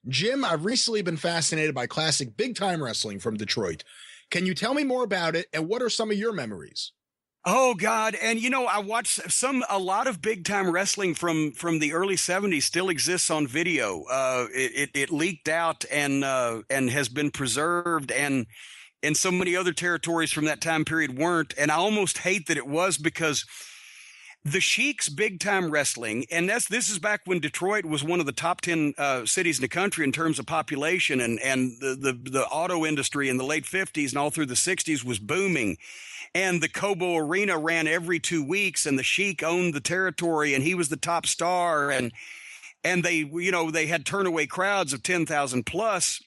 Jim, I've recently been fascinated by classic big-time wrestling from Detroit. Can you tell me more about it, and what are some of your memories? Oh God. And I watched a lot of big time wrestling from the early 70s still exists on video. It leaked out and has been preserved, and so many other territories from that time period weren't. And I almost hate that it was, because the Sheik's big time wrestling, and this is back when Detroit was one of the top 10 cities in the country in terms of population, and the auto industry in the late 50s and all through the 60s was booming. And the Cobo Arena ran every 2 weeks, and the Sheik owned the territory, and he was the top star, and they had turnaway crowds of 10,000 plus.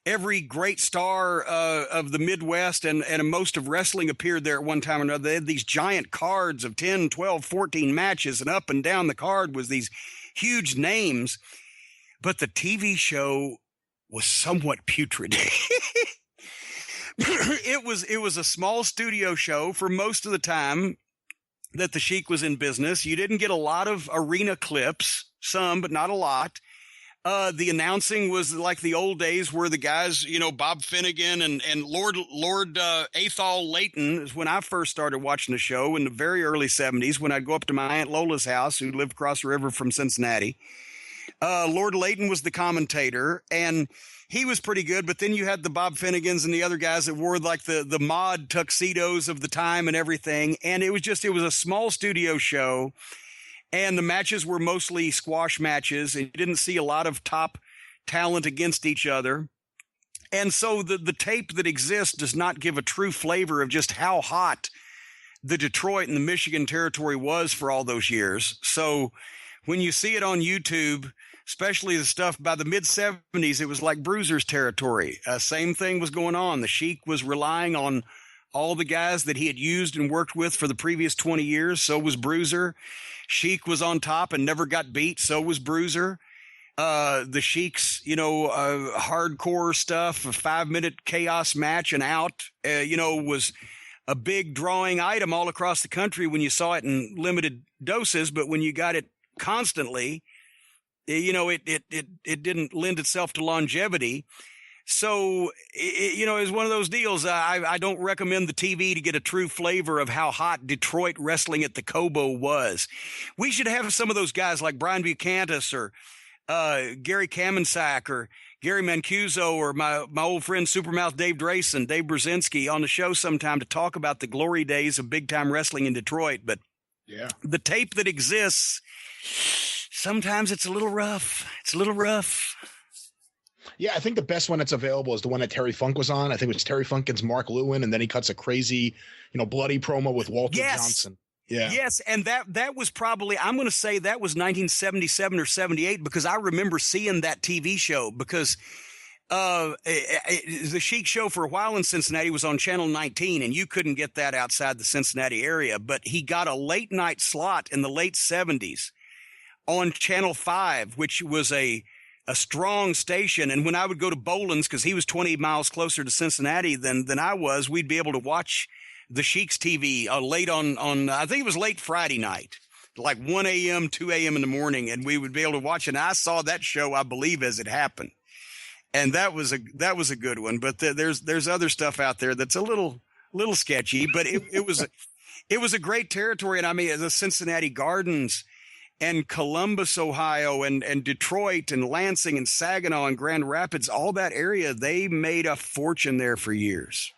Every great star of the Midwest and most of wrestling appeared there at one time or another. They had these giant cards of 10, 12, 14 matches, and up and down the card was these huge names. But the TV show was somewhat putrid. It was a small studio show for most of the time that the Sheik was in business. You didn't get a lot of arena clips, some, but not a lot. The announcing was like the old days where the guys, Bob Finnegan and Lord Athol Layton is when I first started watching the show in the very early 70s, when I'd go up to my Aunt Lola's house, who lived across the river from Cincinnati. Lord Layton was the commentator, and he was pretty good. But then you had the Bob Finnegans and the other guys that wore like the mod tuxedos of the time and everything. And it was a small studio show. And the matches were mostly squash matches, and you didn't see a lot of top talent against each other. And so the tape that exists does not give a true flavor of just how hot the Detroit and the Michigan territory was for all those years. So when you see it on YouTube, especially the stuff by the mid-70s, it was like Bruiser's territory. Same thing was going on. The Sheik was relying on all the guys that he had used and worked with for the previous 20 years. So was Bruiser. Sheik was on top and never got beat. So was Bruiser. The Sheik's, hardcore stuff, a 5-minute chaos match and out, was a big drawing item all across the country when you saw it in limited doses. But when you got it constantly, it didn't lend itself to longevity. So, it was one of those deals. I don't recommend the TV to get a true flavor of how hot Detroit wrestling at the Cobo was. We should have some of those guys like Brian Bucantis or Gary Kamensak or Gary Mancuso or my old friend Supermouth Dave Drayson, Dave Brzezinski, on the show sometime to talk about the glory days of big-time wrestling in Detroit. But yeah, the tape that exists, sometimes it's a little rough. Yeah, I think the best one that's available is the one that Terry Funk was on. I think it was Terry Funk against Mark Lewin, and then he cuts a crazy, bloody promo with Walter Johnson. Yeah. Yes, and that was probably, I'm going to say that was 1977 or 78, because I remember seeing that TV show, because the Sheik show for a while in Cincinnati was on Channel 19, and you couldn't get that outside the Cincinnati area. But he got a late night slot in the late 70s on Channel 5, which was a strong station. And when I would go to Boland's, because he was 20 miles closer to Cincinnati than I was, we'd be able to watch the Sheiks TV late on I think it was late Friday night, like 1 a.m., 2 a.m. in the morning, and we would be able to watch it. And I saw that show, I believe, as it happened. And that was a good one. But there's other stuff out there that's a little sketchy, but it was a great territory. And I mean, the Cincinnati Gardens and Columbus, Ohio, and Detroit and Lansing and Saginaw and Grand Rapids, all that area, they made a fortune there for years.